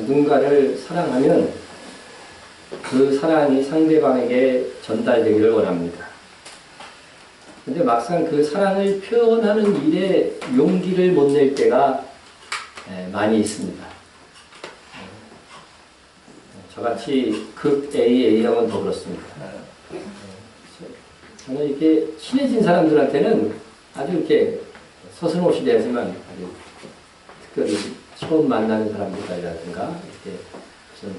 누군가를 사랑하면 그 사랑이 상대방에게 전달되기를 원합니다. 근데 막상 그 사랑을 표현하는 일에 용기를 못 낼 때가 많이 있습니다. 저같이 극 A형은 더 그렇습니다. 저는 이렇게 친해진 사람들한테는 아주 이렇게 서슴없이 대하지만 아주 특별히 처음 만나는 사람들이라든가 이렇게 무슨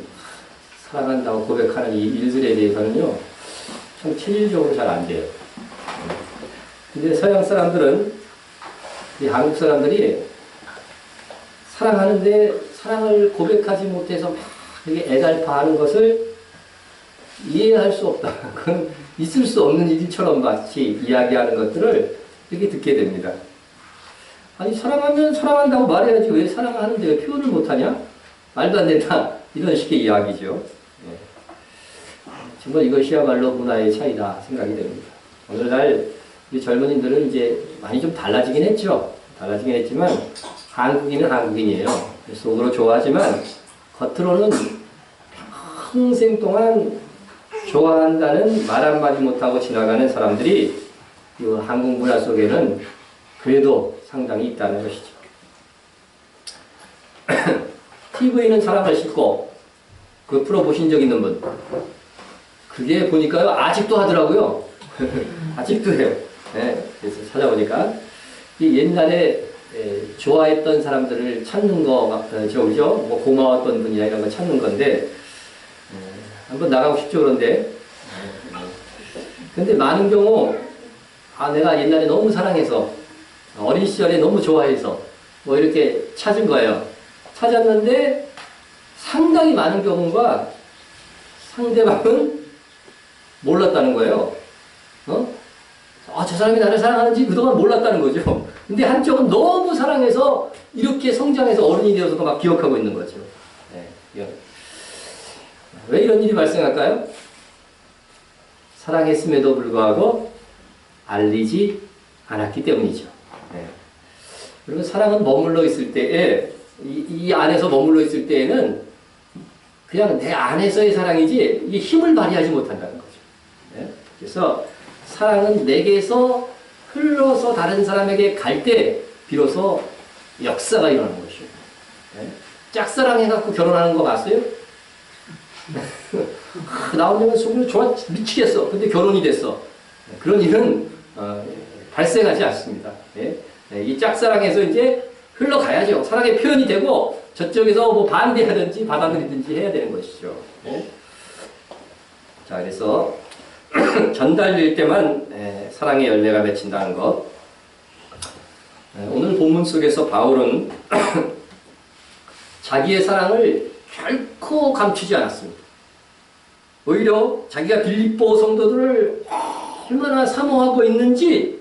사랑한다고 고백하는 이 일들에 대해서는요, 참 체질적으로 잘 안 돼요. 근데 서양 사람들은, 이 한국 사람들이 사랑하는데 사랑을 고백하지 못해서 막 이렇게 애달파하는 것을 이해할 수 없다. 그건 있을 수 없는 일처럼 마치 이야기하는 것들을 이렇게 듣게 됩니다. 아니, 사랑하면 사랑한다고 말해야지 왜 사랑하는데 왜 표현을 못하냐? 말도 안 된다. 이런 식의 이야기죠. 정말 이것이야말로 문화의 차이다 생각이 됩니다. 오늘날 이 젊은이들은 이제 많이 좀 달라지긴 했죠. 달라지긴 했지만 한국인은 한국인이에요. 속으로 좋아하지만 겉으로는 평생 동안 좋아한다는 말 한마디 못하고 지나가는 사람들이 이 한국 문화 속에는 그래도 상당히 있다는 것이죠. TV는 사랑을 싣고 그 프로 보신 적 있는 분? 그게 보니까요, 아직도 하더라고요. 아직도 해요. 네, 그래서 찾아보니까 이 옛날에 좋아했던 사람들을 찾는 거, 그죠? 뭐 고마웠던 분이나 이런 거 찾는 건데, 한번 나가고 싶죠, 그런데. 근데 많은 경우, 내가 옛날에 너무 사랑해서, 어린 시절에 너무 좋아해서, 뭐 이렇게 찾은 거예요. 찾았는데, 상당히 많은 경우가 상대방은 몰랐다는 거예요. 저 사람이 나를 사랑하는지 그동안 몰랐다는 거죠. 근데 한쪽은 너무 사랑해서 이렇게 성장해서 어른이 되어서도 막 기억하고 있는 거죠. 네, 왜 이런 일이 발생할까요? 사랑했음에도 불구하고 알리지 않았기 때문이죠. 네. 그리고 사랑은 머물러 있을 때에, 이 안에서 머물러 있을 때에는 그냥 내 안에서의 사랑이지 이게 힘을 발휘하지 못한다는 거죠. 네? 그래서 사랑은 내게서 흘러서 다른 사람에게 갈 때 비로소 역사가 일어나는 것이죠. 네? 짝사랑해갖고 결혼하는 거 봤어요? 나 혼자만 속으로 좋아 미치겠어. 근데 결혼이 됐어. 그런 일은 발생하지 않습니다. 네? 이 짝사랑에서 이제 흘러가야죠. 사랑의 표현이 되고 저쪽에서 뭐 반대하든지 받아들이든지 해야 되는 것이죠. 네? 자, 그래서 전달될 때만 사랑의 열매가 맺힌다는 것. 오늘 본문 속에서 바울은 자기의 사랑을 결코 감추지 않았습니다. 오히려 자기가 빌립보 성도들을 얼마나 사모하고 있는지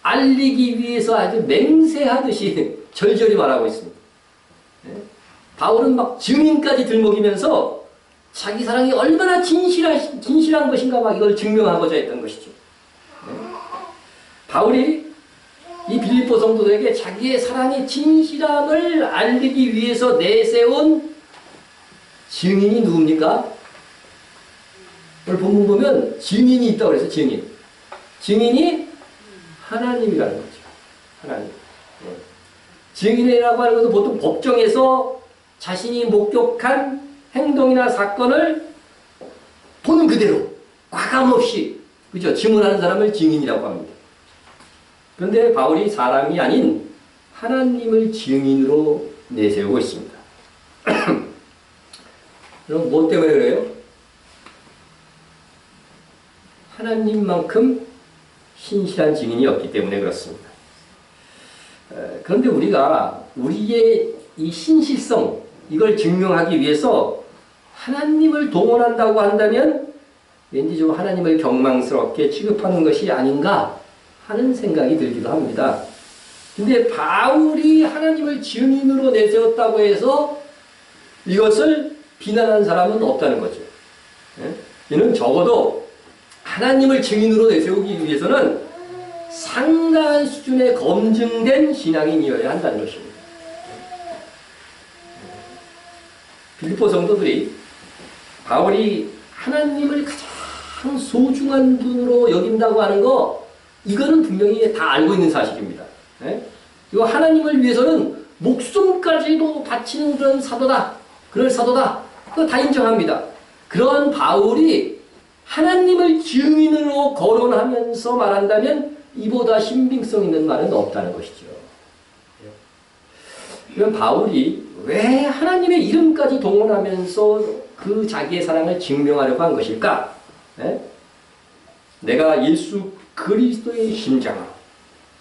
알리기 위해서 아주 맹세하듯이 절절히 말하고 있습니다. 바울은 막 증인까지 들먹이면서 자기 사랑이 얼마나 진실한 것인가 막 이걸 증명하고자 했던 것이죠. 바울이 이 빌립보 성도들에게 자기의 사랑의 진실함을 알리기 위해서 내세운 증인이 누굽니까? 오늘 본문 보면 증인이 있다고 그래서 증인. 증인이 하나님이라는 거죠. 하나님. 증인이라고 하는 것은 보통 법정에서 자신이 목격한 행동이나 사건을 보는 그대로 과감없이 그죠? 증언하는 사람을 증인이라고 합니다. 그런데 바울이 사람이 아닌 하나님을 증인으로 내세우고 있습니다. 그럼 뭐 때문에 그래요? 하나님만큼 신실한 증인이 없기 때문에 그렇습니다. 그런데 우리가 우리의 이 신실성, 이걸 증명하기 위해서 하나님을 동원한다고 한다면 왠지 좀 하나님을 경망스럽게 취급하는 것이 아닌가 하는 생각이 들기도 합니다. 근데 바울이 하나님을 증인으로 내세웠다고 해서 이것을 비난하는 사람은 없다는 거죠. 이는 적어도 하나님을 증인으로 내세우기 위해서는 상당한 수준의 검증된 신앙인이어야 한다는 것입니다. 빌립보 성도들이 바울이 하나님을 가장 소중한 분으로 여긴다고 하는 거, 이거는 분명히 다 알고 있는 사실입니다. 예? 이거 하나님을 위해서는 목숨까지도 바치는 그런 사도다. 그럴 사도다. 그거 다 인정합니다. 그런 바울이 하나님을 증인으로 거론하면서 말한다면 이보다 신빙성 있는 말은 없다는 것이죠. 그럼 바울이 왜 하나님의 이름까지 동원하면서 그 자기의 사랑을 증명하려고 한 것일까? 네? 내가 예수 그리스도의 심장으로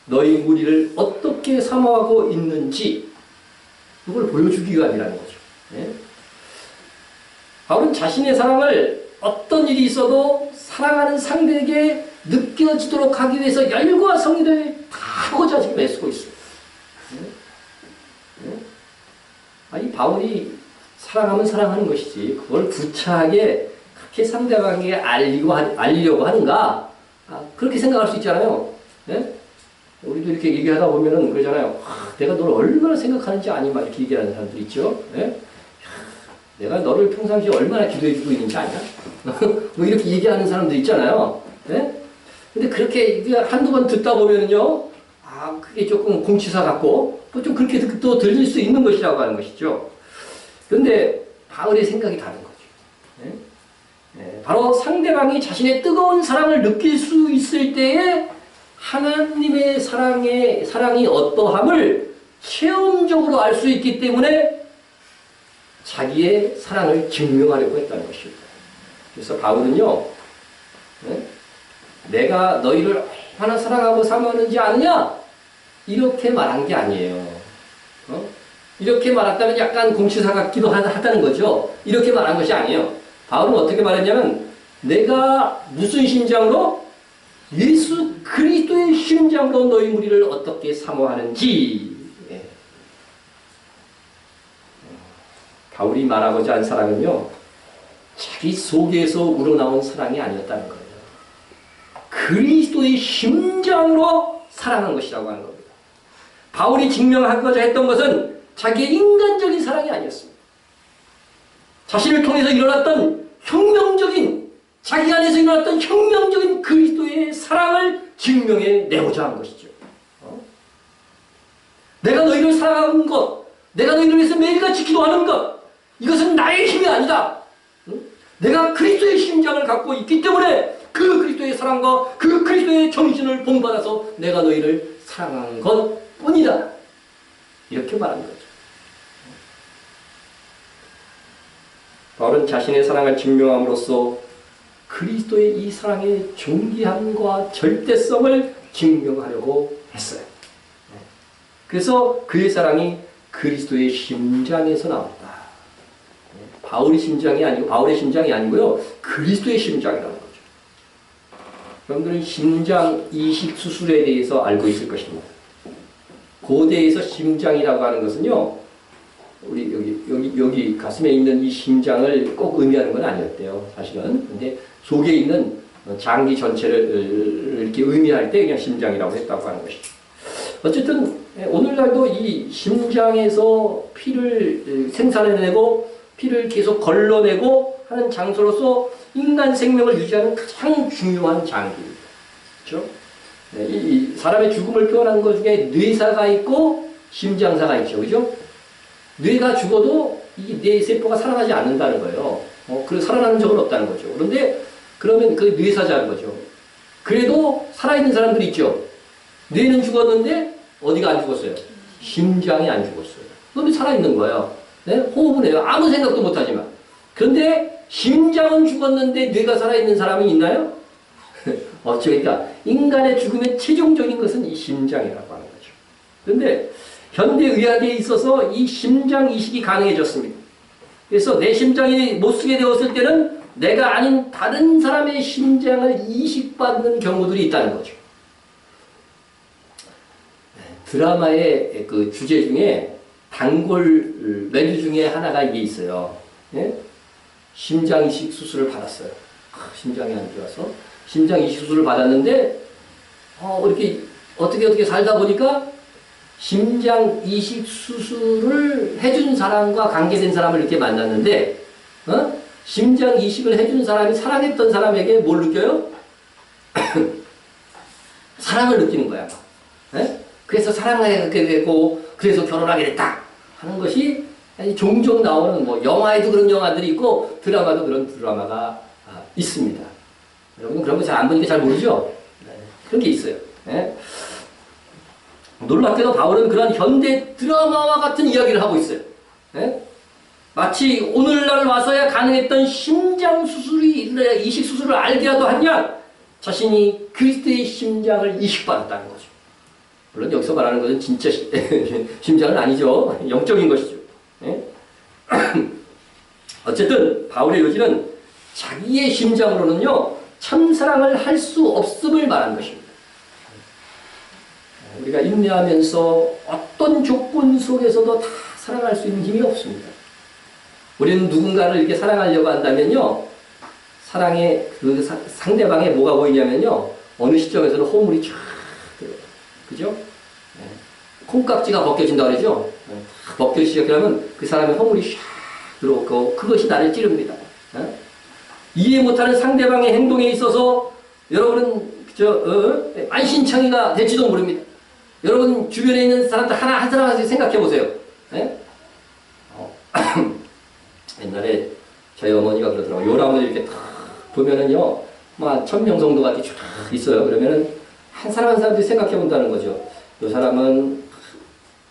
너희 무리를 어떻게 사모하고 있는지 그걸 보여주기 위함이라는 거죠. 네? 바울은 자신의 사랑을 어떤 일이 있어도 사랑하는 상대에게 느껴지도록 하기 위해서 열과 성의를 다하고자 지금 애쓰고 있어요. 이 바울이 사랑하면 사랑하는 것이지 그걸 구차하게 그렇게 상대방에게 알리려고 하는가? 그렇게 생각할 수 있잖아요. 예? 우리도 이렇게 얘기하다 보면은 그러잖아요. 내가 너를 얼마나 생각하는지 아니? 막 이렇게 얘기하는 사람들 있죠. 예? 내가 너를 평상시에 얼마나 기도해주고 있는지 아냐? 뭐 이렇게 얘기하는 사람들 있잖아요. 예? 근데 그렇게 한두 번 듣다 보면은요, 그게 조금 공치사 같고, 또 좀 그렇게 또 들릴 수 있는 것이라고 하는 것이죠. 그런데 바울의 생각이 다른 거죠. 예? 예, 바로 상대방이 자신의 뜨거운 사랑을 느낄 수 있을 때에 하나님의 사랑이 어떠함을 체험적으로 알 수 있기 때문에 자기의 사랑을 증명하려고 했다는 것입니다. 그래서 바울은요, 예? 내가 너희를 얼마나 사랑하고 사모하는지 아느냐? 이렇게 말한 게 아니에요. 이렇게 말했다면 약간 공치사 같기도 하다는 거죠. 이렇게 말한 것이 아니에요. 바울은 어떻게 말했냐면 내가 무슨 심장으로? 예수 그리스도의 심장으로 너희 무리를 어떻게 사모하는지. 예. 바울이 말하고자 한 사랑은요, 자기 속에서 우러나온 사랑이 아니었다는 거예요. 그리스도의 심장으로 사랑한 것이라고 하는 겁니다. 바울이 증명하고자 했던 것은 자기의 인간적인 사랑이 아니었습니다. 자신을 통해서 일어났던 자기 안에서 일어났던 혁명적인 그리스도의 사랑을 증명해 내고자 한 것이죠. 내가 너희를 사랑하는 것, 내가 너희를 위해서 매일같이 기도하는 것, 이것은 나의 힘이 아니다. 내가 그리스도의 심장을 갖고 있기 때문에 그 그리스도의 사랑과 그 그리스도의 정신을 본받아서 내가 너희를 사랑하는 것 뿐이다. 이렇게 말한 거죠. 바울은 자신의 사랑을 증명함으로써 그리스도의 이 사랑의 존귀함과 절대성을 증명하려고 했어요. 그래서 그의 사랑이 그리스도의 심장에서 나왔다. 바울의 심장이 아니고요. 그리스도의 심장이라는 거죠. 여러분들은 심장 이식 수술에 대해서 알고 있을 것입니다. 고대에서 심장이라고 하는 것은요, 우리 여기 가슴에 있는 이 심장을 꼭 의미하는 건 아니었대요, 사실은. 근데 속에 있는 장기 전체를 이렇게 의미할 때 그냥 심장이라고 했다고 하는 것이죠. 어쨌든 오늘날도 이 심장에서 피를 생산해내고 피를 계속 걸러내고 하는 장소로서 인간 생명을 유지하는 가장 중요한 장기입니다. 그렇죠? 이 사람의 죽음을 표현하는 것 중에 뇌사가 있고 심장사가 있죠. 그죠? 뇌가 죽어도 이 뇌세포가 살아나지 않는다는 거예요. 그래서 살아나는 적은 없다는 거죠. 그런데 그러면 그 뇌사자는 거죠. 그래도 살아있는 사람들이 있죠. 뇌는 죽었는데 어디가 안 죽었어요? 심장이 안 죽었어요. 그런데 살아있는 거예요. 네? 호흡은 해요. 아무 생각도 못하지만. 그런데 심장은 죽었는데 뇌가 살아있는 사람이 있나요? 그러니까 인간의 죽음의 최종적인 것은 이 심장이라고 하는 거죠. 그런데 현대의학에 있어서 이 심장 이식이 가능해졌습니다. 그래서 내 심장이 못 쓰게 되었을 때는 내가 아닌 다른 사람의 심장을 이식받는 경우들이 있다는 거죠. 드라마의 그 주제 중에 단골 메뉴 중에 하나가 이게 있어요. 예? 심장 이식 수술을 받았어요. 심장이 안 좋아서 심장 이식 수술을 받았는데 이렇게 어떻게 살다 보니까 심장 이식 수술을 해준 사람과 관계된 사람을 이렇게 만났는데, 심장 이식을 해준 사람이 사랑했던 사람에게 뭘 느껴요? 사랑을 느끼는 거야. 그래서 사랑하게 되고, 그래서 결혼하게 됐다 하는 것이 종종 나오는 뭐 영화에도 그런 영화들이 있고 드라마도 그런 드라마가 있습니다. 여러분 그런 거 잘 안 보니까 잘 모르죠? 그런 게 있어요. 놀랍게도 바울은 그런 현대 드라마와 같은 이야기를 하고 있어요. 마치 오늘날 와서야 가능했던 심장 수술이 이식 수술을 알게라도 하냐 자신이 그리스도의 심장을 이식받았다는 거죠. 물론 여기서 말하는 것은 진짜 심장은 아니죠. 영적인 것이죠. 어쨌든 바울의 요지는 자기의 심장으로는요 참사랑을 할 수 없음을 말한 것입니다. 우리가 인내하면서 어떤 조건 속에서도 다 사랑할 수 있는 힘이 없습니다. 우리는 누군가를 이렇게 사랑하려고 한다면요 사랑의 그 상대방에 뭐가 보이냐면요 어느 시점에서는 호물이 쫙 들어요. 그죠? 콩깍지가 벗겨진다 그러죠? 벗겨지기 시작하면 그 사람의 허물이 샥 들어오고 그것이 나를 찌릅니다. 이해 못하는 상대방의 행동에 있어서 여러분은 만신창이가 될지도 모릅니다. 여러분 주변에 있는 사람들 하나 한 사람씩 생각해 보세요. 옛날에 저희 어머니가 그러더라고요. 요람을 이렇게 탁 보면은요, 막 천명성도 같이 쫙 있어요. 그러면은 한 사람 한 사람들이 생각해 본다는 거죠. 요 사람은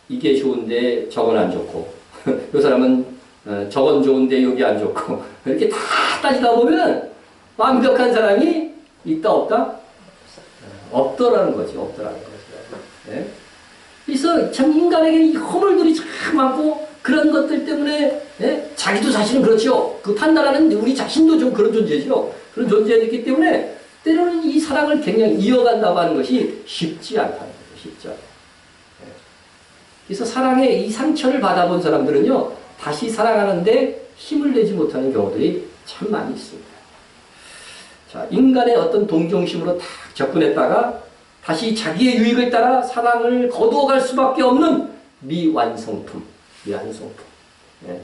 이게 좋은데 저건 안 좋고, 요 사람은 저건 좋은데 여기 안 좋고, 이렇게 다 따지다 보면 완벽한 사람이 있다 없다? 없더라는 거지, 없더라는 거지. 네? 그래서 참 인간에게 이 허물들이 참 많고 그런 것들 때문에 네? 자기도 사실은 그렇죠. 그 판단하는 우리 자신도 좀 그런 존재죠. 그런 존재이기 때문에 때로는 이 사랑을 굉장히 이어간다고 하는 것이 쉽지 않다는 거죠. 쉽지 않아요. 네. 그래서 사랑의 이 상처를 받아본 사람들은요. 다시 사랑하는데 힘을 내지 못하는 경우들이 참 많이 있습니다. 자, 인간의 어떤 동정심으로 딱 접근했다가 다시 자기의 유익을 따라 사랑을 거두어갈 수밖에 없는 미완성품. 예.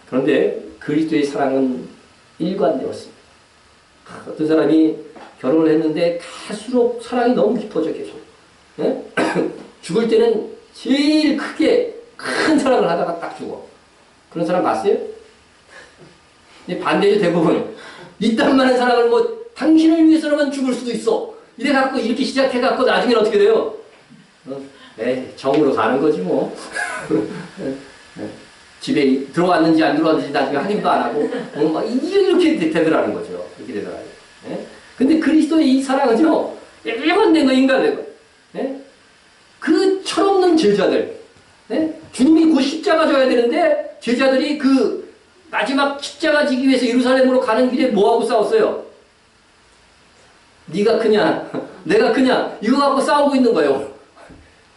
그런데 그리스도의 사랑은 일관되었습니다. 어떤 사람이 결혼을 했는데 갈수록 사랑이 너무 깊어져 계속. 예? 죽을 때는 제일 크게 큰 사랑을 하다가 딱 죽어. 그런 사람 봤어요? 반대죠 대부분. 이딴 많은 사랑을 뭐 당신을 위해서라면 죽을 수도 있어. 이래갖고 이렇게 시작해갖고 나중에는 어떻게 돼요? 정으로 가는 거지 뭐. 집에 들어왔는지 안 들어왔는지 나중에 확인도 안 하고 막 이렇게 되더라는 거죠. 이렇게 되더라고요. 근데 그리스도의 이 사랑은요. 일관된 거 인간된 거. 그 철없는 제자들. 주님이 곧 십자가 져야 되는데 제자들이 그 마지막 십자가 지기 위해서 예루살렘으로 가는 길에 뭐하고 싸웠어요? 네가 크냐 내가 크냐 이거 갖고 싸우고 있는 거예요.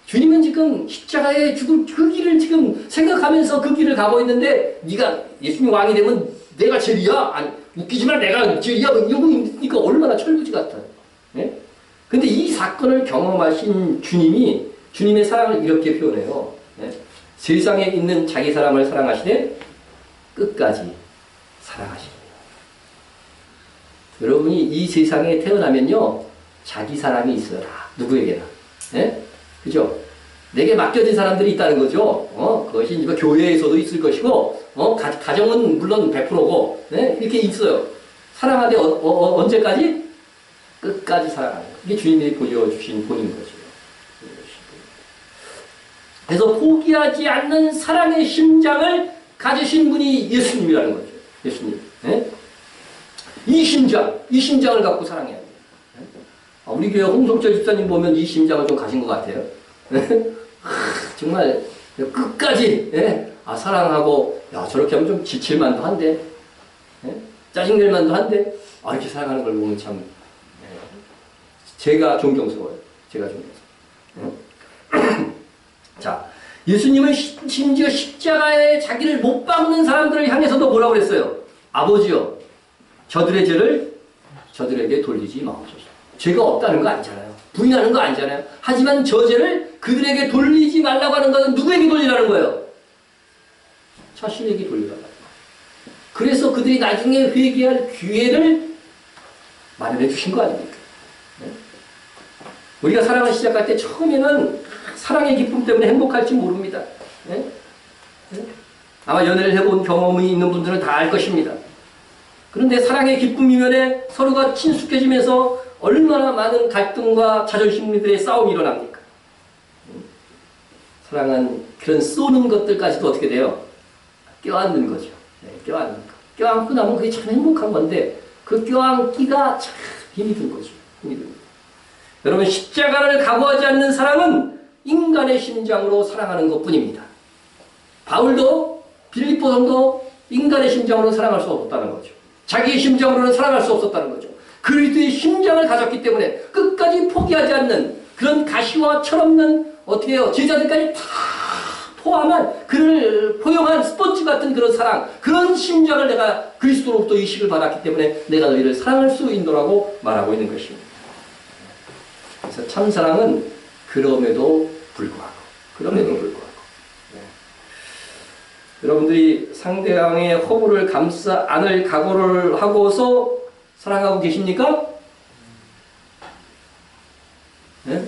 주님은 지금 십자가에 죽을 그 길을 지금 생각하면서 그 길을 가고 있는데 네가 예수님 왕이 되면 내가 제일이야? 아니 웃기지만 내가 제일이야? 이러니까 얼마나 철부지 같아. 근데 이 사건을 경험하신 주님이 주님의 사랑을 이렇게 표현해요. 세상에 있는 자기 사람을 사랑하시되 끝까지 사랑하시니. 여러분이 이 세상에 태어나면요 자기 사람이 있어라. 누구에게나. 그죠? 내게 맡겨진 사람들이 있다는 거죠. 그것이 이제 교회에서도 있을 것이고, 가정은 물론 100%고, 이렇게 있어요. 사랑하되 언제까지? 끝까지 사랑하는 거. 이게 주님이 보여주신 본인 거죠. 그래서 포기하지 않는 사랑의 심장을 가지신 분이 예수님이라는 거죠. 예수님. 이 심장을 갖고 사랑해야 돼요. 우리 교회 홍성철 집사님 보면 이 심장을 좀 가진 것 같아요. 정말 끝까지 사랑하고 저렇게 하면 좀 지칠만도 한데 짜증낼만도 한데 이렇게 사랑하는 걸 보면 참 제가 존경스러워요. 자, 예수님은 심지어 십자가에 자기를 못 박는 사람들을 향해서도 뭐라고 그랬어요? 아버지요, 저들의 죄를 저들에게 돌리지 마옵소서. 죄가 없다는 거 아니잖아요. 부인하는 거 아니잖아요. 하지만 저 죄를 그들에게 돌리지 말라고 하는 것은 누구에게 돌리라는 거예요? 자신에게 돌리라고. 그래서 그들이 나중에 회개할 기회를 마련해 주신 거 아닙니까? 네? 우리가 사랑을 시작할 때 처음에는 사랑의 기쁨 때문에 행복할지 모릅니다. 네? 네? 아마 연애를 해본 경험이 있는 분들은 다 알 것입니다. 그런데 사랑의 기쁨 이면에 서로가 친숙해지면서 얼마나 많은 갈등과 자존심들의 싸움이 일어납니까? 사랑은 그런 쏘는 것들까지도 어떻게 돼요? 껴안는 거죠. 네, 껴안는 거. 껴안고 나면 그게 참 행복한 건데 그 껴안기가 참 힘이 든 거죠. 힘이 든 거죠. 여러분 십자가를 각오하지 않는 사랑은 인간의 심장으로 사랑하는 것뿐입니다. 바울도 빌립보성도 인간의 심장으로 사랑할 수 없었다는 거죠. 자기의 심장으로는 사랑할 수 없었다는 거죠. 그리스도의 심장을 가졌기 때문에 끝까지 포기하지 않는 그런 가시와 철없는 어떻게 해요? 제자들까지 다 포함한 그를 포용한 스포츠 같은 그런 사랑, 그런 심장을 내가 그리스도로부터 의식을 받았기 때문에 내가 너희를 사랑할 수 있노라고 말하고 있는 것입니다. 그래서 참사랑은 그럼에도 불구하고 네. 여러분들이 상대방의 허물을 감싸 안을 각오를 하고서 사랑하고 계십니까? 네?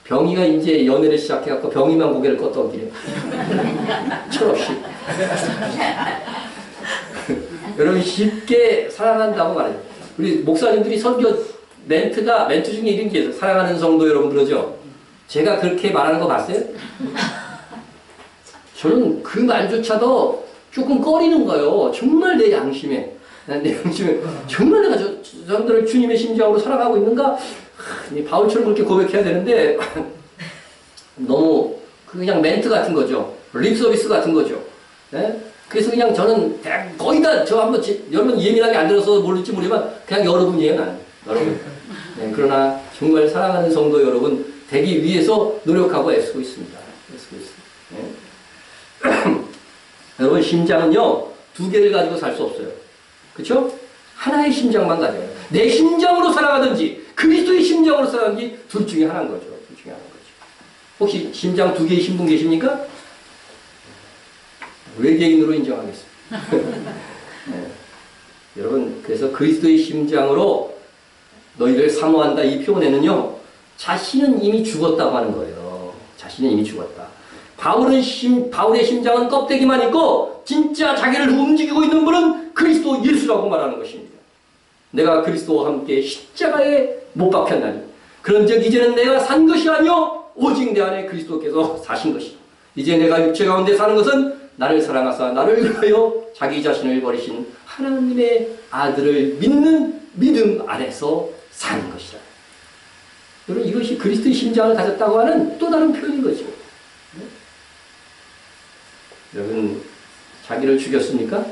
병이가 이제 연애를 시작해갖고 병이만 고개를 껐던기래요. 철없이. 여러분 쉽게 사랑한다고 말해요. 우리 목사님들이 설교 멘트 중에 이런 게 있어요. 사랑하는 성도 여러분 그러죠? 제가 그렇게 말하는 거 봤어요? 저는 그 말조차도 조금 꺼리는 거예요. 정말 내 양심에 정말 내가 저 사람들을 주님의 심장으로 사랑하고 있는가? 바울처럼 그렇게 고백해야 되는데 너무 그냥 멘트 같은 거죠. 립 서비스 같은 거죠. 네? 그래서 그냥 저는 거의 다 저 한번 여러분 예민하게 안 들어서 모를지 모르지만 그냥 여러분이에요. 나는 여러분. 네, 그러나 정말 사랑하는 성도 여러분 되기 위해서 노력하고 애쓰고 있습니다. 네. 여러분 심장은요 2개를 가지고 살 수 없어요. 그렇죠? 하나의 심장만 가져요. 내 심장으로 살아가든지 그리스도의 심장으로 살아가든지 둘 중에 하나인 거죠. 혹시 심장 2개이신 분 계십니까? 외계인으로 인정하겠습니다. 네. 여러분 그래서 그리스도의 심장으로 너희를 사모한다 이 표현에는요 자신은 이미 죽었다고 하는 거예요. 자신은 이미 죽었다. 바울의 심장은 껍데기만 있고 진짜 자기를 움직이고 있는 분은 그리스도 예수라고 말하는 것입니다. 내가 그리스도와 함께 십자가에 못 박혔나니 그런즉 이제는 내가 산 것이 아니요 오직 내 안에 그리스도께서 사신 것이다. 이제 내가 육체 가운데 사는 것은 나를 사랑하사 나를 위하여 자기 자신을 버리신 하나님의 아들을 믿는 믿음 안에서 사는 것이다. 여러분 이것이 그리스도의 심장을 가졌다고 하는 또 다른 표현인 거죠. 네? 여러분 자기를 죽였습니까?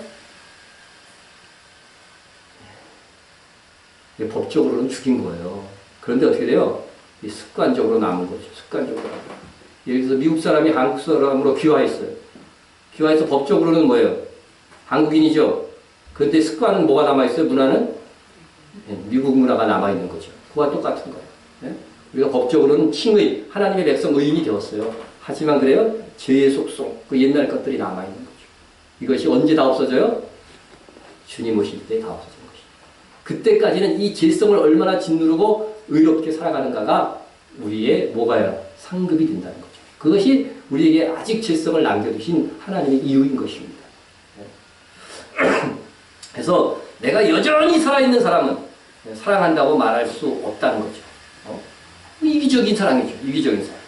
법적으로는 죽인 거예요. 그런데 어떻게 돼요? 습관적으로 남은 거죠. 습관적으로. 예를 들어서 미국 사람이 한국 사람으로 귀화했어요. 귀화해서 법적으로는 뭐예요? 한국인이죠. 그런데 습관은 뭐가 남아있어요? 문화는? 미국 문화가 남아있는 거죠. 그와 똑같은 거예요. 네? 우리가 법적으로는 칭의, 하나님의 백성 의인이 되었어요. 하지만 그래요? 죄의 속성, 그 옛날 것들이 남아있는 거죠. 이것이 언제 다 없어져요? 주님 오실 때 다 없어져요. 그때까지는 이 질성을 얼마나 짓누르고 의롭게 살아가는가가 우리의 뭐가요? 상급이 된다는 거죠. 그것이 우리에게 아직 질성을 남겨두신 하나님의 이유인 것입니다. 그래서 내가 여전히 살아있는 사람은 사랑한다고 말할 수 없다는 거죠. 이기적인 사랑이죠. 이기적인 사랑.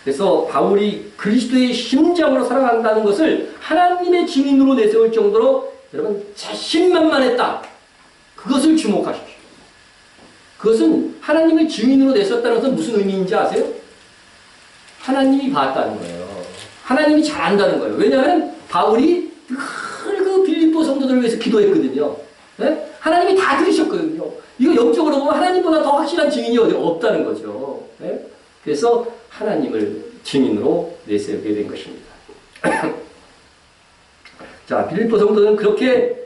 그래서 바울이 그리스도의 심장으로 사랑한다는 것을 하나님의 증인으로 내세울 정도로 여러분 자신만만했다. 그것을 주목하십시오. 그것은 하나님의 증인으로 내셨다는 것은 무슨 의미인지 아세요? 하나님이 봤다는 거예요. 하나님이 잘한다는 거예요. 왜냐하면 바울이 그 빌립보 성도들을 위해서 기도했거든요. 네? 하나님이 다 들으셨거든요. 이거 영적으로 보면 하나님보다 더 확실한 증인이 어디 없다는 거죠. 네? 그래서 하나님을 증인으로 내세우게 된 것입니다. 자, 빌립보 성도는 그렇게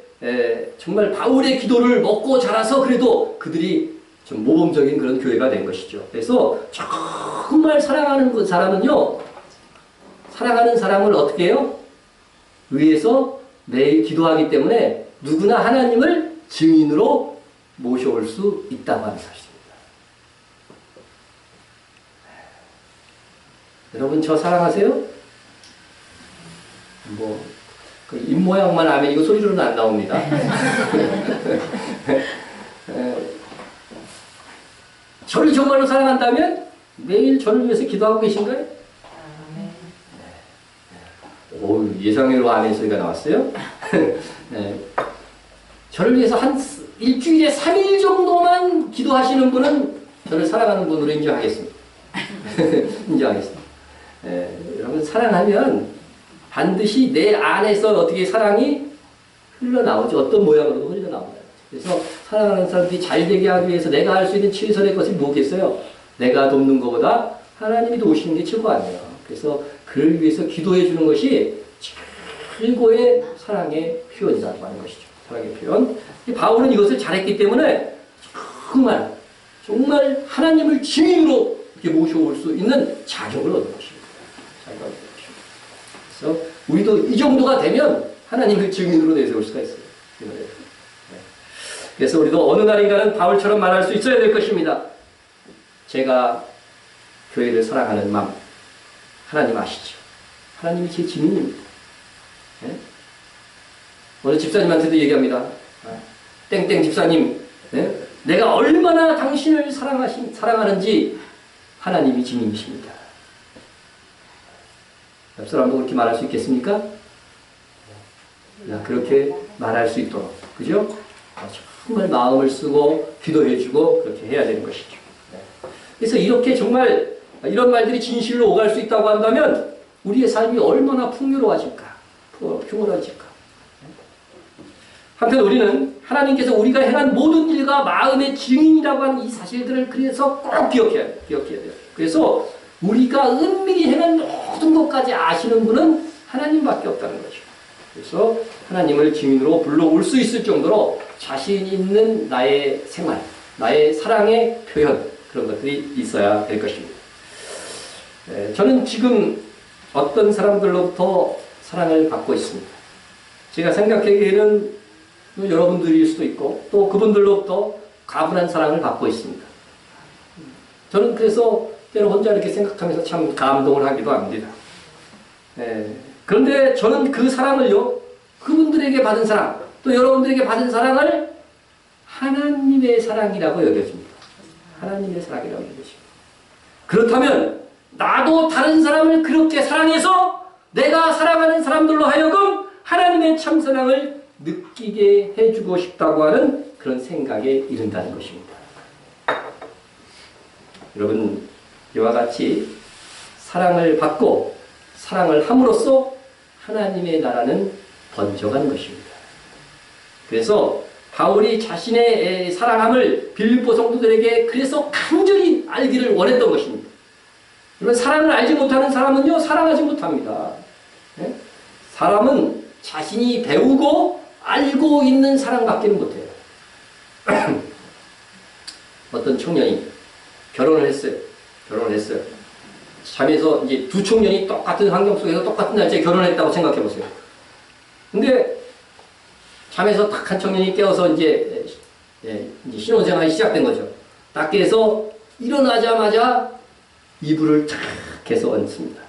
정말 바울의 기도를 먹고 자라서 그래도 그들이 좀 모범적인 그런 교회가 된 것이죠. 그래서 정말 사랑하는 그 사람은요, 사랑하는 사람을 어떻게 해요? 위에서 매일 기도하기 때문에 누구나 하나님을 증인으로 모셔올 수 있다고 하는 사실입니다. 여러분 저 사랑하세요? 뭐 그 입모양만 하면 이거 소리로는 안 나옵니다. 저를 정말로 사랑한다면 매일 저를 위해서 기도하고 계신가요? 오, 예상외로 아멘 소리가 나왔어요. 네. 저를 위해서 한 일주일에 3일 정도만 기도하시는 분은 저를 사랑하는 분으로 인정하겠습니다. 인정하겠습니다. 여러분 사랑하면 반드시 내 안에서 어떻게 사랑이 흘러나오죠. 어떤 모양으로도 흘러나옵니다. 그래서 사랑하는 사람들이 잘 되게 하기 위해서 내가 할 수 있는 최선의 것이 뭐겠어요? 내가 돕는 것보다 하나님이 도우시는 게 최고 아니에요. 그래서 그를 위해서 기도해 주는 것이 최고의 사랑의 표현이라고 하는 것이죠. 사랑의 표현. 바울은 이것을 잘했기 때문에 정말 하나님을 증인으로 이렇게 모셔올 수 있는 자격을 얻은 것입니다. 자격을 얻은 것입니다. 그래서 우리도 이 정도가 되면 하나님을 증인으로 내세울 수가 있어요. 그래서 우리도 어느 날인가는 바울처럼 말할 수 있어야 될 것입니다. 제가 교회를 사랑하는 마음, 하나님 아시죠? 하나님이 제 증인입니다. 네? 어느 집사님한테도 얘기합니다. 땡땡 집사님, 네? 내가 얼마나 당신을 사랑하는지 하나님이 증인이십니다. 옆 사람도 그렇게 말할 수 있겠습니까? 그렇게 말할 수 있도록, 그죠? 정말 마음을 쓰고 기도해주고 그렇게 해야 되는 것이죠. 그래서 이렇게 정말 이런 말들이 진실로 오갈 수 있다고 한다면 우리의 삶이 얼마나 풍요로워질까? 한편 우리는 하나님께서 우리가 행한 모든 일과 마음의 증인이라고 하는 이 사실들을 그래서 꼭 기억해야 돼요. 그래서 우리가 은밀히 행한 모든 것까지 아시는 분은 하나님밖에 없다는 거죠. 그래서 하나님을 증인으로 불러올 수 있을 정도로 자신 있는 나의 생활, 나의 사랑의 표현, 그런 것들이 있어야 될 것입니다. 저는 지금 어떤 사람들로부터 사랑을 받고 있습니다. 제가 생각하기에는 여러분들일 수도 있고 또 그분들로부터 가분한 사랑을 받고 있습니다. 저는 그래서 때로 혼자 이렇게 생각하면서 참 감동을 하기도 합니다. 그런데 저는 그 사랑을요, 그분들에게 받은 사랑, 또 여러분들에게 받은 사랑을 하나님의 사랑이라고 여겨집니다. 하나님의 사랑이라고 여겨집니다. 그렇다면 나도 다른 사람을 그렇게 사랑해서 내가 사랑하는 사람들로 하여금 하나님의 참사랑을 느끼게 해주고 싶다고 하는 그런 생각에 이른다는 것입니다. 여러분, 이와 같이 사랑을 받고 사랑을 함으로써 하나님의 나라는 번져가는 것입니다. 그래서 바울이 자신의 사랑함을 빌립보 성도들에게 그래서 간절히 알기를 원했던 것입니다. 여러분, 사랑을 알지 못하는 사람은요, 사랑하지 못합니다. 사람은 자신이 배우고 알고 있는 사랑밖에는 못해요. 어떤 청년이 결혼을 했어요. 잠에서 이제 두 청년이 똑같은 환경 속에서 똑같은 날짜에 결혼했다고 생각해 보세요. 근데 잠에서 딱 한 청년이 깨어서 이제 신혼생활이 시작된 거죠. 딱 깨서 일어나자마자 이불을 탁 해서 얹습니다.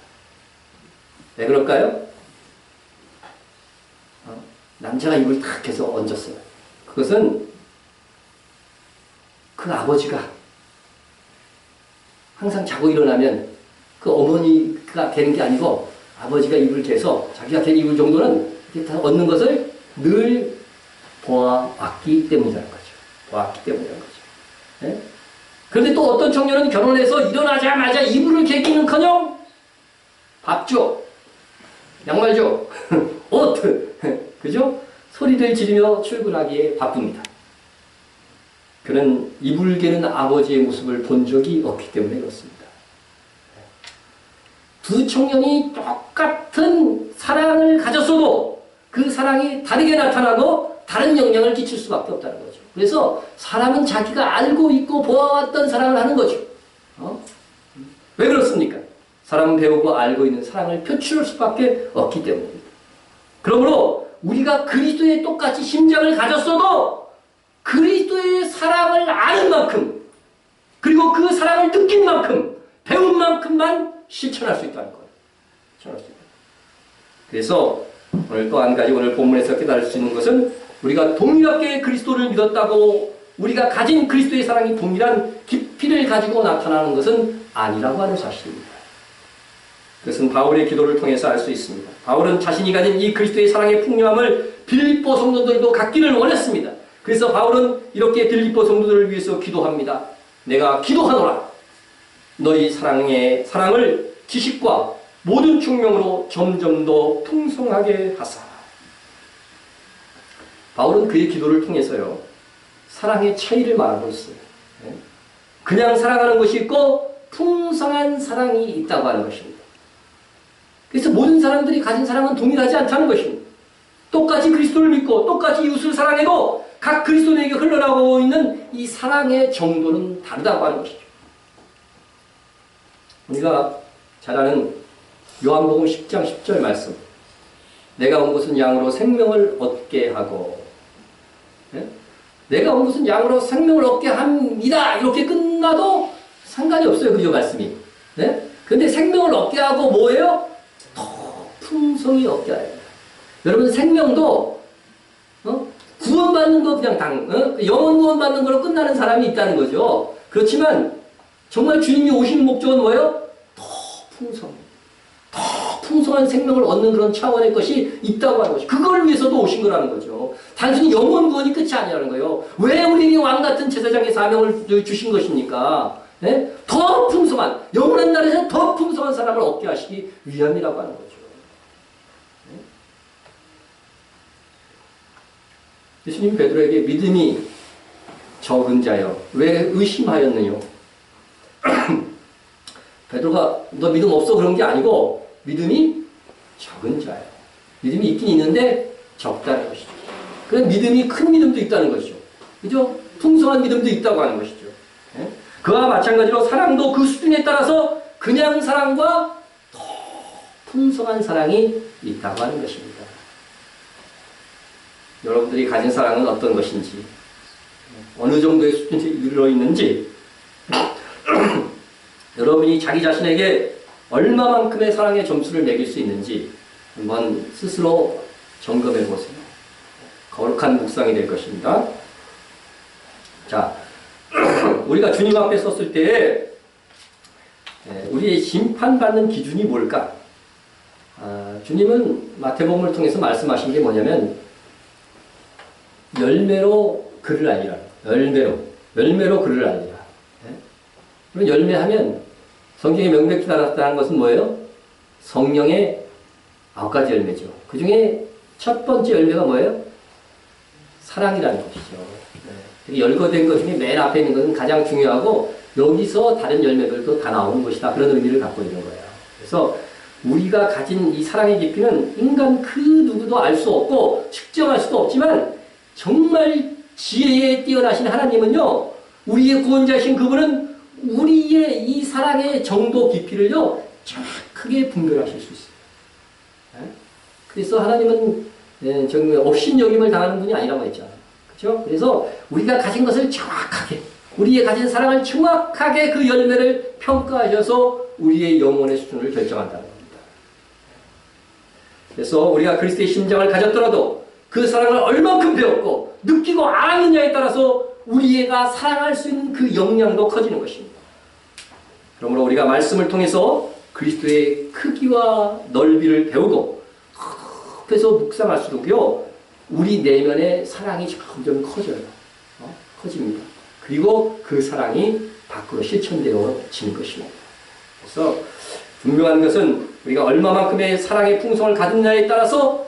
왜 그럴까요? 남자가 이불을 탁 해서 얹었어요. 그것은 그 아버지가 항상 자고 일어나면 그 어머니가 되는 게 아니고 아버지가 이불을 개서 자기가 된 이불 정도는 이렇게 다 얹는 것을 늘 보아왔기 때문이라는 거죠. 네? 그런데 또 어떤 청년은 결혼해서 일어나자마자 이불을 개기는커녕 밥 줘, 양말 줘, 옷, 그죠? 소리를 지르며 출근하기에 바쁩니다. 그는 이불 개는 아버지의 모습을 본 적이 없기 때문에 그렇습니다. 두 청년이 똑같은 사랑을 가졌어도 그 사랑이 다르게 나타나고 다른 영향을 끼칠 수밖에 없다는 거죠. 그래서 사람은 자기가 알고 있고 보아왔던 사랑을 하는 거죠. 왜 그렇습니까? 사람은 배우고 알고 있는 사랑을 표출할 수밖에 없기 때문입니다. 그러므로 우리가 그리스도의 똑같이 심장을 가졌어도 그리스도의 사랑을 아는 만큼 그리고 그 사랑을 느낀 만큼 배운 만큼만 실천할 수 있다는 거예요. 실천할 수 있다. 그래서 오늘 또 한 가지 오늘 본문에서 깨달을 수 있는 것은 우리가 동일하게 그리스도를 믿었다고 우리가 가진 그리스도의 사랑이 동일한 깊이를 가지고 나타나는 것은 아니라고 하는 사실입니다. 그것은 바울의 기도를 통해서 알 수 있습니다. 바울은 자신이 가진 이 그리스도의 사랑의 풍요함을 빌립보 성도들도 갖기를 원했습니다. 그래서 바울은 이렇게 빌립보 성도들을 위해서 기도합니다. 내가 기도하노라. 너희 사랑을 지식과 모든 총명으로 점점 더 풍성하게 하사. 바울은 그의 기도를 통해서요. 사랑의 차이를 말하고 있어요. 그냥 사랑하는 것이 있고 풍성한 사랑이 있다고 하는 것입니다. 그래서 모든 사람들이 가진 사랑은 동일하지 않다는 것입니다. 똑같이 그리스도를 믿고 똑같이 이웃을 사랑해도 각 그리스도인에게 흘러나오고 있는 이 사랑의 정도는 다르다고 하는 것이죠. 우리가 잘 아는 요한복음 10장 10절 말씀. 내가 온 것은 양으로 생명을 얻게 하고 내가 온 것은 양으로 생명을 얻게 합니다. 이렇게 끝나도 상관이 없어요. 그죠 말씀이. 근데 생명을 얻게 하고 뭐예요? 더 풍성히 얻게 합니다. 여러분 생명도 구원받는 거 그냥 영원 구원받는 거로 끝나는 사람이 있다는 거죠. 그렇지만 정말 주님이 오신 목적은 뭐예요? 더 풍성한 생명을 얻는 그런 차원의 것이 있다고 하는 것이 그걸 위해서도 오신 거라는 거죠. 단순히 영원 구원이 끝이 아니라는 거예요. 왜 우리에게 왕같은 제사장의 사명을 주신 것입니까? 더 풍성한 영원한 날에서 더 풍성한 사람을 얻게 하시기 위함이라고 하는 거죠. 예수님 베드로에게 믿음이 적은 자여 왜 의심하였느냐? 베드로가 너 믿음 없어 그런 게 아니고 믿음이 적은 자예요. 믿음이 있긴 있는데 적다는 것이죠. 그 믿음이 큰 믿음도 있다는 것이죠. 그죠? 풍성한 믿음도 있다고 하는 것이죠. 그와 마찬가지로 사랑도 그 수준에 따라서 그냥 사랑과 더 풍성한 사랑이 있다고 하는 것입니다. 여러분들이 가진 사랑은 어떤 것인지 어느 정도의 수준에 이르러 있는지 여러분이 자기 자신에게 얼마만큼의 사랑의 점수를 매길 수 있는지 한번 스스로 점검해 보세요. 거룩한 묵상이 될 것입니다. 자, 우리가 주님 앞에 섰을 때에 우리의 심판받는 기준이 뭘까? 주님은 마태복음을 통해서 말씀하신 게 뭐냐면 열매로 그를 알리라. 열매로 그를 알리라. 그럼 열매하면 성경에 명백히 나타난 것은 뭐예요? 성령의 9가지 열매죠. 그 중에 첫 번째 열매가 뭐예요? 사랑이라는 것이죠. 열거된 것 중에 맨 앞에 있는 것은 가장 중요하고 여기서 다른 열매들도 다 나오는 것이다. 그런 의미를 갖고 있는 거예요. 그래서 우리가 가진 이 사랑의 깊이는 인간 그 누구도 알 수 없고 측정할 수도 없지만 정말 지혜에 뛰어나신 하나님은요. 우리의 구원자이신 그분은 우리의 이 사랑의 정도 깊이를요. 정확하게 분별하실 수 있어요. 그래서 하나님은 정말 업신여김을 당하는 분이 아니라고 했잖아요. 그렇죠? 그래서 우리가 가진 것을 정확하게 우리의 가진 사랑을 정확하게 그 열매를 평가하셔서 우리의 영혼의 수준을 결정한다는 겁니다. 그래서 우리가 그리스도의 심장을 가졌더라도 그 사랑을 얼만큼 배웠고 느끼고 알았느냐에 따라서 우리가 사랑할 수 있는 그 역량도 커지는 것입니다. 그러므로 우리가 말씀을 통해서 그리스도의 크기와 넓이를 배우고 그래서 묵상할수록요 우리 내면의 사랑이 점점 커져요. 커집니다. 그리고 그 사랑이 밖으로 실천되어지는 것입니다. 그래서 분명한 것은 우리가 얼마만큼의 사랑의 풍성을 가졌냐에 따라서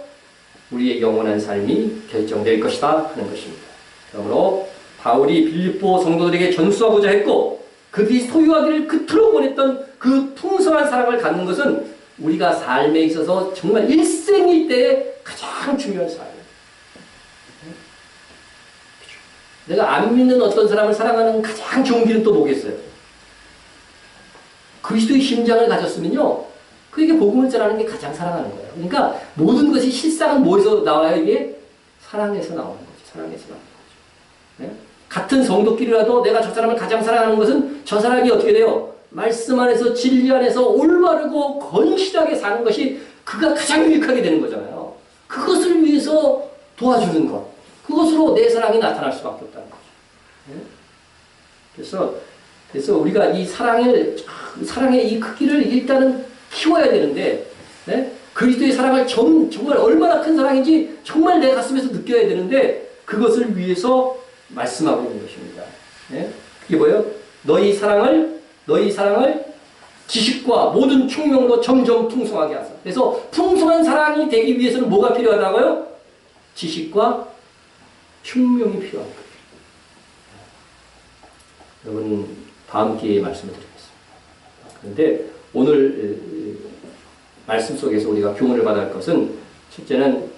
우리의 영원한 삶이 결정될 것이다 하는 것입니다. 그러므로 바울이 빌립보 성도들에게 전수하고자 했고 그들이 소유하기를 그토록 원했던 그 풍성한 사랑을 갖는 것은 우리가 삶에 있어서 정말 일생일대의 가장 중요한 사랑입니다. 내가 안 믿는 어떤 사람을 사랑하는 가장 좋은 길은 또 뭐겠어요? 그리스도의 심장을 가졌으면요. 그게 복음을 전하는 게 가장 사랑하는 거예요. 그러니까 모든 것이 실상은 뭐에서 나와요? 이게 사랑에서 나오는 거죠. 사랑에서 나오는 거죠. 네? 같은 성도끼리라도 내가 저 사람을 가장 사랑하는 것은 저 사람이 어떻게 돼요? 말씀 안에서 진리 안에서 올바르고 건실하게 사는 것이 그가 가장 유익하게 되는 거잖아요. 그것을 위해서 도와주는 것. 그것으로 내 사랑이 나타날 수밖에 없다는 거죠. 네? 그래서 우리가 이 사랑의 이 크기를 일단은 키워야 되는데, 네? 그리스도의 사랑을 정말 얼마나 큰 사랑인지 정말 내 가슴에서 느껴야 되는데, 그것을 위해서 말씀하고 있는 것입니다. 네? 그게 뭐예요? 너희 사랑을 지식과 모든 총명으로 점점 풍성하게 하사. 그래서 풍성한 사랑이 되기 위해서는 뭐가 필요하다고요? 지식과 총명이 필요합니다. 여러분, 다음 기회에 말씀을 드리겠습니다. 그런데 오늘 말씀 속에서 우리가 교훈을 받아야 할 것은 첫째는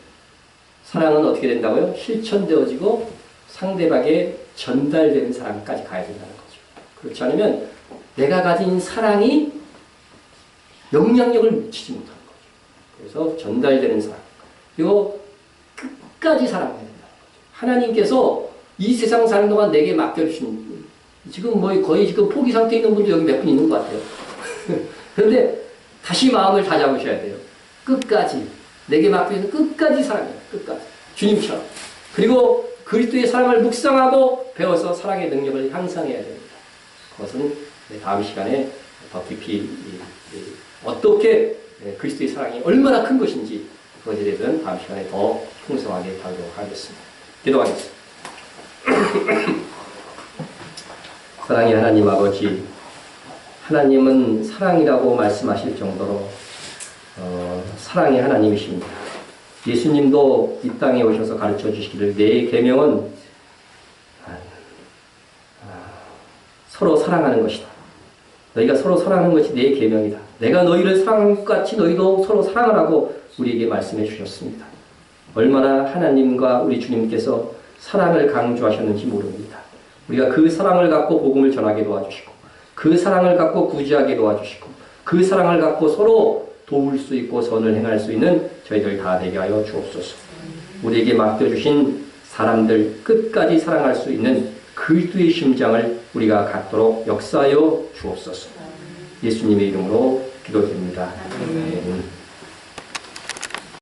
사랑은 어떻게 된다고요? 실천되어지고 상대방에게 전달되는 사랑까지 가야 된다는 거죠. 그렇지 않으면 내가 가진 사랑이 영향력을 미치지 못하는 거죠. 그래서 전달되는 사랑. 그리고 끝까지 사랑해야 된다는 거죠. 하나님께서 이 세상 사는 동안 내게 맡겨주신 지금 거의 지금 포기 상태에 있는 분도 여기 몇 분 있는 것 같아요. 그런데 다시 마음을 다잡으셔야 돼요. 끝까지. 내게 맡겨진 끝까지 사랑해요. 끝까지. 주님처럼. 그리고 그리스도의 사랑을 묵상하고 배워서 사랑의 능력을 향상해야 됩니다. 그것은 다음 시간에 더 깊이 어떻게 그리스도의 사랑이 얼마나 큰 것인지 그것에 대해서는 다음 시간에 더 풍성하게 다루도록 하겠습니다. 기도하겠습니다. 사랑의 하나님 아버지, 하나님은 사랑이라고 말씀하실 정도로 사랑의 하나님이십니다. 예수님도 이 땅에 오셔서 가르쳐 주시기를 내 계명은 서로 사랑하는 것이다. 너희가 서로 사랑하는 것이 내 계명이다. 내가 너희를 사랑한 것 같이 너희도 서로 사랑하라고 우리에게 말씀해 주셨습니다. 얼마나 하나님과 우리 주님께서 사랑을 강조하셨는지 모릅니다. 우리가 그 사랑을 갖고 복음을 전하게 도와주시고 그 사랑을 갖고 구제하게 도와주시고 그 사랑을 갖고 서로 도울 수 있고 선을 행할 수 있는 저희들 다 되게 하여 주옵소서. 우리에게 맡겨주신 사람들 끝까지 사랑할 수 있는 그리스도의 심장을 우리가 갖도록 역사하여 주옵소서. 예수님의 이름으로 기도드립니다. 아멘.